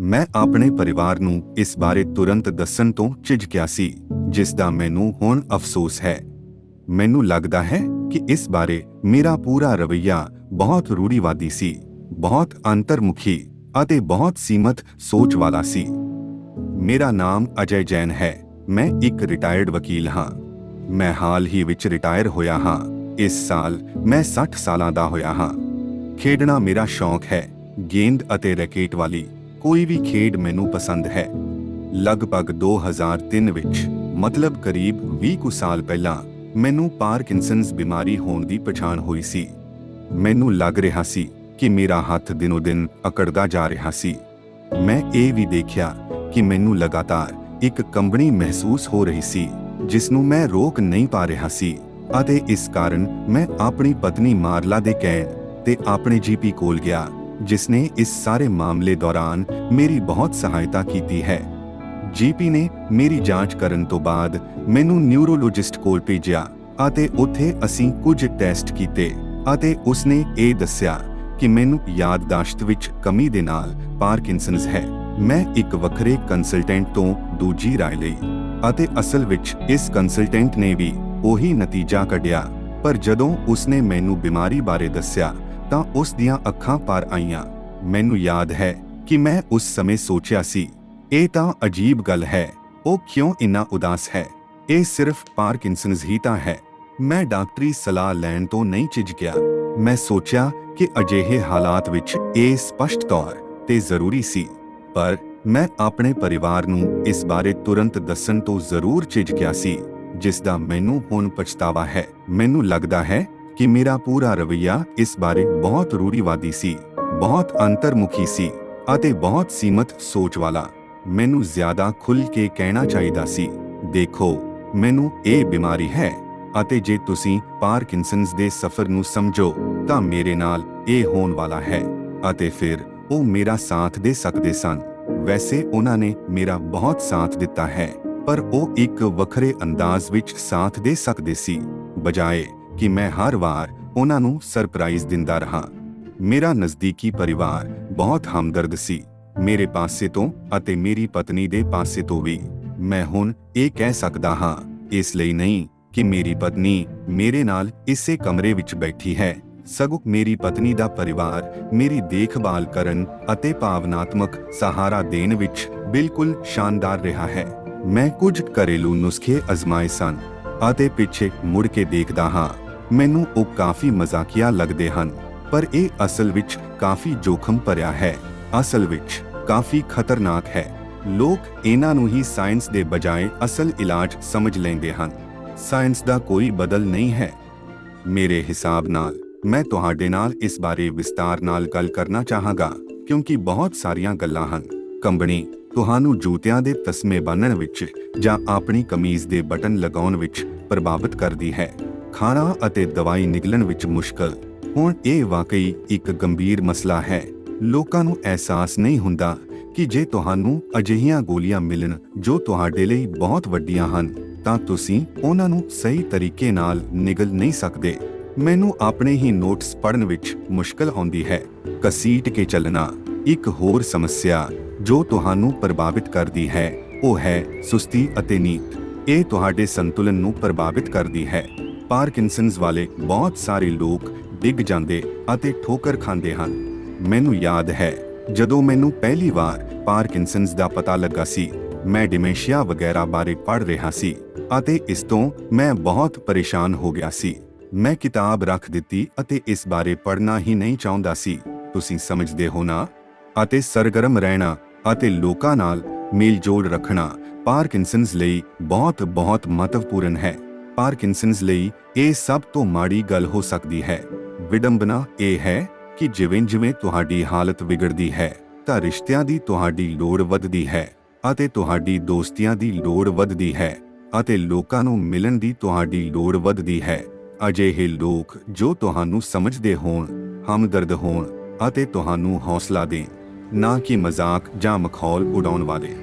ਮੈਂ ਆਪਣੇ ਪਰਿਵਾਰ ਨੂੰ ਇਸ ਬਾਰੇ ਤੁਰੰਤ ਦੱਸਣ ਤੋਂ ਝਿਜਕਿਆ ਸੀ, ਜਿਸ ਦਾ ਮੈਨੂੰ ਹੁਣ ਅਫਸੋਸ ਹੈ। ਮੈਨੂੰ ਲੱਗਦਾ ਹੈ ਕਿ ਇਸ ਬਾਰੇ ਮੇਰਾ ਪੂਰਾ ਰਵੱਈਆ ਬਹੁਤ ਰੂੜੀਵਾਦੀ ਸੀ, ਬਹੁਤ ਅੰਤਰਮੁਖੀ ਅਤੇ ਬਹੁਤ ਸੀਮਤ ਸੋਚ ਵਾਲਾ ਸੀ। ਮੇਰਾ ਨਾਮ ਅਜੇ ਜੈਨ ਹੈ। ਮੈਂ ਇੱਕ ਰਿਟਾਇਰਡ ਵਕੀਲ ਹਾਂ। ਮੈਂ ਹਾਲ ਹੀ ਵਿੱਚ ਰਿਟਾਇਰ ਹੋਇਆ ਹਾਂ। ਇਸ ਸਾਲ ਮੈਂ 60 ਸਾਲਾਂ ਦਾ ਹੋਇਆ ਹਾਂ। ਖੇਡਣਾ ਮੇਰਾ ਸ਼ੌਕ ਹੈ। ਗੇਂਦ ਅਤੇ ਰੈਕੇਟ ਵਾਲੀ ਕੋਈ ਵੀ ਖੇਡ ਮੈਨੂੰ ਪਸੰਦ ਹੈ। ਲਗਭਗ 2003 ਵਿੱਚ, ਮਤਲਬ ਕਰੀਬ 20 ਕੁ ਸਾਲ ਪਹਿਲਾਂ, ਮੈਨੂੰ ਪਾਰਕਿੰਸਨਜ਼ ਬਿਮਾਰੀ ਹੋਣ ਦੀ ਪਛਾਣ ਹੋਈ ਸੀ। ਮੈਨੂੰ ਲੱਗ ਰਿਹਾ ਸੀ ਕਿ ਮੇਰਾ ਹੱਥ ਦਿਨੋ-ਦਿਨ ਅਕੜਦਾ ਜਾ ਰਿਹਾ ਸੀ। ਮੈਂ ਇਹ ਵੀ ਦੇਖਿਆ ਕਿ ਮੈਨੂੰ ਲਗਾਤਾਰ ਇੱਕ ਕੰਬਣੀ ਮਹਿਸੂਸ ਹੋ ਰਹੀ ਸੀ, ਜਿਸ ਨੂੰ ਮੈਂ ਰੋਕ ਨਹੀਂ ਪਾ ਰਿਹਾ ਸੀ, ਅਤੇ ਇਸ ਕਾਰਨ ਮੈਂ ਆਪਣੀ ਪਤਨੀ ਮਾਰਲਾ ਦੇ ਕਹਿਣ ਤੇ ਆਪਣੇ ਜੀਪੀ ਕੋਲ ਗਿਆ, ਜਿਸ ਨੇ ਇਸ ਸਾਰੇ ਮਾਮਲੇ ਦੌਰਾਨ ਮੇਰੀ ਬਹੁਤ ਸਹਾਇਤਾ ਕੀਤੀ ਹੈ। ਜੀਪੀ ਨੇ ਮੇਰੀ ਜਾਂਚ ਕਰਨ ਤੋਂ ਬਾਅਦ ਮੈਨੂੰ ਨਿਊਰੋਲੋਜਿਸਟ ਕੋਲ ਭੇਜਿਆ ਅਤੇ ਉੱਥੇ ਅਸੀਂ ਕੁਝ ਟੈਸਟ ਕੀਤੇ, ਅਤੇ ਉਸਨੇ ਇਹ ਦੱਸਿਆ ਕਿ ਮੈਨੂੰ ਯਾਦਦਾਸ਼ਤ ਵਿੱਚ ਕਮੀ ਦੇ ਨਾਲ ਪਾਰਕਿੰਸਨਜ਼ ਹੈ। ਮੈਂ ਇੱਕ ਵੱਖਰੇ ਕੰਸਲਟੈਂਟ ਤੋਂ ਦੂਜੀ ਰਾਏ ਲਈ, ਅਤੇ ਅਸਲ ਵਿੱਚ ਇਸ ਕੰਸਲਟੈਂਟ ਨੇ ਵੀ ਉਹੀ ਨਤੀਜਾ ਕੱਢਿਆ, ਪਰ ਜਦੋਂ ਉਸਨੇ ਮੈਨੂੰ ਬਿਮਾਰੀ ਬਾਰੇ ਦੱਸਿਆ ਤਾਂ ਉਸ ਦੀਆਂ ਅੱਖਾਂ ਭਰ ਆਈਆਂ। ਮੈਨੂੰ ਯਾਦ ਹੈ ਕਿ ਮੈਂ ਉਸ ਸਮੇਂ ਸੋਚਿਆ ਸੀ, ਇਹ ਤਾਂ ਅਜੀਬ ਗੱਲ ਹੈ, ਉਹ ਕਿਉਂ ਇੰਨਾ ਉਦਾਸ ਹੈ? ਇਹ ਸਿਰਫ ਪਾਰਕਿੰਸਨਜ਼ ਹੀ ਤਾਂ ਹੈ। ਮੈਂ ਡਾਕਟਰੀ ਸਲਾਹ ਲੈਣ ਤੋਂ ਨਹੀਂ ਝਿਜਕਿਆ। ਮੈਂ ਸੋਚਿਆ ਕਿ ਅਜਿਹੇ ਹਾਲਾਤ ਵਿੱਚ ਇਹ ਸਪਸ਼ਟ ਤੌਰ ਤੇ ਜ਼ਰੂਰੀ ਸੀ, ਪਰ ਮੈਂ ਆਪਣੇ ਪਰਿਵਾਰ ਨੂੰ ਇਸ ਬਾਰੇ ਤੁਰੰਤ ਦੱਸਣ ਤੋਂ ਜ਼ਰੂਰ ਝਿਜਕਿਆ ਸੀ, ਜਿਸ ਦਾ ਮੈਨੂੰ ਹੁਣ ਪਛਤਾਵਾ ਹੈ। ਮੈਨੂੰ ਲੱਗਦਾ ਹੈ ਕਿ ਮੇਰਾ ਪੂਰਾ ਰਵੱਈਆ ਇਸ ਬਾਰੇ ਬਹੁਤ ਰੂੜੀਵਾਦੀ ਸੀ, ਬਹੁਤ ਅੰਤਰਮੁਖੀ ਸੀ, ਅਤੇ ਬਹੁਤ ਸੀਮਤ ਸੋਚ ਵਾਲਾ। ਮੈਨੂੰ ਜ਼ਿਆਦਾ ਖੁੱਲ੍ਹ ਕੇ ਕਹਿਣਾ ਚਾਹੀਦਾ ਸੀ, ਦੇਖੋ, ਮੈਨੂੰ ਇਹ ਬਿਮਾਰੀ ਹੈ, ਅਤੇ ਜੇ ਤੁਸੀਂ ਪਾਰਕਿੰਸਨਜ਼ ਦੇ ਸਫ਼ਰ ਨੂੰ ਸਮਝੋ ਤਾਂ ਮੇਰੇ ਨਾਲ ਇਹ ਹੋਣ ਵਾਲਾ ਹੈ। ਅਤੇ ਫਿਰ ਉਹ ਮੇਰਾ ਸਾਥ ਦੇ ਸਕਦੇ ਸਨ। ਵੈਸੇ ਉਹਨਾਂ ਨੇ ਮੇਰਾ ਬਹੁਤ ਸਾਥ ਦਿੱਤਾ ਹੈ, ਪਰ ਉਹ ਇੱਕ ਵੱਖਰੇ ਅੰਦਾਜ਼ ਵਿੱਚ ਸਾਥ ਦੇ ਸਕਦੇ ਸੀ, ਬਜਾਏ ਕਿ ਮੈਂ ਹਰ ਵਾਰ ਉਹਨਾਂ ਨੂੰ ਸਰਪ੍ਰਾਈਜ਼ ਦਿੰਦਾ ਰਹਾ। ਮੇਰਾ ਨਜ਼ਦੀਕੀ ਪਰਿਵਾਰ ਬਹੁਤ ਹਮਦਰਦ ਸੀ, ਮੇਰੇ ਪਾਸੇ ਤੋਂ ਅਤੇ ਮੇਰੀ ਪਤਨੀ ਦੇ ਪਾਸੇ ਤੋਂ ਵੀ। ਮੈਂ ਹੁਣ ਇਹ ਕਹਿ ਸਕਦਾ ਹਾਂ, ਇਸ ਲਈ ਨਹੀਂ ਕਿ ਮੇਰੀ ਪਤਨੀ ਮੇਰੇ ਨਾਲ ਇਸੇ ਕਮਰੇ ਵਿੱਚ ਬੈਠੀ ਹੈ, ਸਗੋਂ ਮੇਰੀ ਪਤਨੀ ਦਾ ਪਰਿਵਾਰ ਮੇਰੀ ਦੇਖਭਾਲ ਕਰਨ ਅਤੇ ਭਾਵਨਾਤਮਕ ਸਹਾਰਾ ਦੇਣ ਵਿੱਚ ਬਿਲਕੁਲ ਸ਼ਾਨਦਾਰ ਰਿਹਾ ਹੈ। ਮੈਂ ਕੁਝ ਘਰੇਲੂ ਨੁਸਖੇ ਅਜ਼ਮਾਏ ਸਨ, ਅਤੇ ਪਿੱਛੇ ਮੁੜ ਕੇ ਦੇਖਦਾ ਹਾਂ, ਮੈਨੂੰ ਉਹ ਕਾਫੀ ਮਜ਼ਾਕੀਆ ਲੱਗਦੇ ਹਨ, ਪਰ ਇਹ ਅਸਲ ਵਿੱਚ ਕਾਫੀ ਜੋਖਮ ਭਰਿਆ ਹੈ, ਅਸਲ ਵਿੱਚ ਕਾਫੀ ਖਤਰਨਾਕ ਹੈ। ਲੋਕ ਇਹਨਾਂ ਨੂੰ ਹੀ ਸਾਇੰਸ ਦੇ ਬਜਾਏ ਅਸਲ ਇਲਾਜ ਸਮਝ ਲੈਂਦੇ ਹਨ। ਸਾਇੰਸ ਦਾ ਕੋਈ ਬਦਲ ਨਹੀਂ ਹੈ। ਮੇਰੇ ਹਿਸਾਬ ਨਾਲ ਮੈਂ ਤੁਹਾਡੇ ਨਾਲ ਇਸ ਬਾਰੇ ਵਿਸਤਾਰ ਨਾਲ ਗੱਲ ਕਰਨਾ ਚਾਹਾਂਗਾ, ਕਿਉਂਕਿ ਬਹੁਤ ਸਾਰੀਆਂ ਗੱਲਾਂ ਹਨ। ਕੰਬਣੀ ਤੁਹਾਨੂੰ ਜੂਤਿਆਂ ਦੇ ਤਸਮੇ ਬੰਨ੍ਹਣ ਵਿੱਚ ਜਾਂ ਆਪਣੀ ਕਮੀਜ਼ ਦੇ ਬਟਨ ਲਗਾਉਣ ਵਿੱਚ ਪ੍ਰਭਾਵਿਤ ਕਰਦੀ ਹੈ। ਖਾਣਾ ਅਤੇ ਦਵਾਈ ਨਿਗਲਣ ਵਿੱਚ ਮੁਸ਼ਕਲ। ਹੁਣ ਇਹ ਵਾਕਈ ਇੱਕ ਗੰਭੀਰ ਮਸਲਾ ਹੈ। ਲੋਕਾਂ ਨੂੰ ਅਹਿਸਾਸ ਨਹੀਂ ਹੁੰਦਾ ਕਿ ਜੇ ਤੁਹਾਨੂੰ ਅਜਿਹੀਆਂ ਗੋਲੀਆਂ ਮਿਲਣ ਜੋ ਤੁਹਾਡੇ ਲਈ ਬਹੁਤ ਵੱਡੀਆਂ ਹਨ, ਤਾਂ ਤੁਸੀਂ ਉਹਨਾਂ ਨੂੰ ਸਹੀ ਤਰੀਕੇ ਨਾਲ ਨਿਗਲ ਨਹੀਂ ਸਕਦੇ। ਮੈਨੂੰ ਆਪਣੇ ਹੀ ਨੋਟਸ ਪੜ੍ਹਨ ਵਿੱਚ ਮੁਸ਼ਕਲ ਆਉਂਦੀ ਹੈ। ਘਸੀਟ ਕੇ ਚੱਲਣਾ। ਇੱਕ ਹੋਰ ਸਮੱਸਿਆ ਜੋ ਤੁਹਾਨੂੰ ਪ੍ਰਭਾਵਿਤ ਕਰਦੀ ਹੈ ਉਹ ਹੈ ਸੁਸਤੀ ਅਤੇ ਨੀਂਦ। ਇਹ ਤੁਹਾਡੇ ਸੰਤੁਲਨ ਨੂੰ ਪ੍ਰਭਾਵਿਤ ਕਰਦੀ ਹੈ। ਪਾਰਕਿੰਸਨਜ਼ ਵਾਲੇ ਬਹੁਤ ਸਾਰੇ ਲੋਕ ਡਿੱਗ ਜਾਂਦੇ ਅਤੇ ਠੋਕਰ ਖਾਂਦੇ ਹਨ। ਮੈਨੂੰ ਯਾਦ ਹੈ ਜਦੋਂ ਮੈਨੂੰ ਪਹਿਲੀ ਵਾਰ ਪਾਰਕਿੰਸਨਜ਼ ਦਾ ਪਤਾ ਲੱਗਾ ਸੀ, ਮੈਂ ਡਿਮੈਂਸ਼ੀਆ ਵਗੈਰਾ ਬਾਰੇ ਪੜ੍ਹ ਰਿਹਾ ਸੀ, ਅਤੇ ਇਸ ਤੋਂ ਮੈਂ ਬਹੁਤ ਪਰੇਸ਼ਾਨ ਹੋ ਗਿਆ ਸੀ। ਮੈਂ ਕਿਤਾਬ ਰੱਖ ਦਿੱਤੀ ਅਤੇ ਇਸ ਬਾਰੇ ਪੜ੍ਹਨਾ ਹੀ ਨਹੀਂ ਚਾਹੁੰਦਾ ਸੀ। ਤੁਸੀਂ ਸਮਝਦੇ ਹੋ ਨਾ? ਅਤੇ ਸਰਗਰਮ ਰਹਿਣਾ ਅਤੇ ਲੋਕਾਂ ਨਾਲ ਮੇਲ-ਜੋਲ ਰੱਖਣਾ ਪਾਰਕਿੰਸਨਜ਼ ਲਈ ਬਹੁਤ ਮਹੱਤਵਪੂਰਨ ਹੈ। ਪਾਰਕਿੰਸਨਜ਼ ਲਈ ਇਹ ਸਭ ਤੋਂ ਮਾੜੀ ਗੱਲ ਹੋ ਸਕਦੀ ਹੈ। ਵਿਡੰਬਨਾ ਇਹ ਹੈ ਕਿ ਜਿਵੇਂ-ਜਿਵੇਂ ਤੁਹਾਡੀ ਹਾਲਤ ਵਿਗੜਦੀ ਹੈ, ਤਾਂ ਰਿਸ਼ਤਿਆਂ ਦੀ ਤੁਹਾਡੀ ਲੋੜ ਵੱਧਦੀ ਹੈ, ਅਤੇ ਤੁਹਾਡੀ ਦੋਸਤੀਆਂ ਦੀ ਲੋੜ ਵੱਧਦੀ ਹੈ, ਅਤੇ ਲੋਕਾਂ ਨੂੰ ਮਿਲਣ ਦੀ ਤੁਹਾਡੀ ਲੋੜ ਵੱਧਦੀ ਹੈ। ਅਜਿਹੇ ਲੋਕ ਜੋ ਤੁਹਾਨੂੰ ਸਮਝਦੇ ਹੋਣ, ਹਮਦਰਦ ਹੋਣ ਅਤੇ ਤੁਹਾਨੂੰ ਹੌਸਲਾ ਦੇਣ, ਨਾ ਕਿ ਮਜ਼ਾਕ ਜਾਂ ਮਖੌਲ ਉਡਾਉਣ ਵਾਲੇ।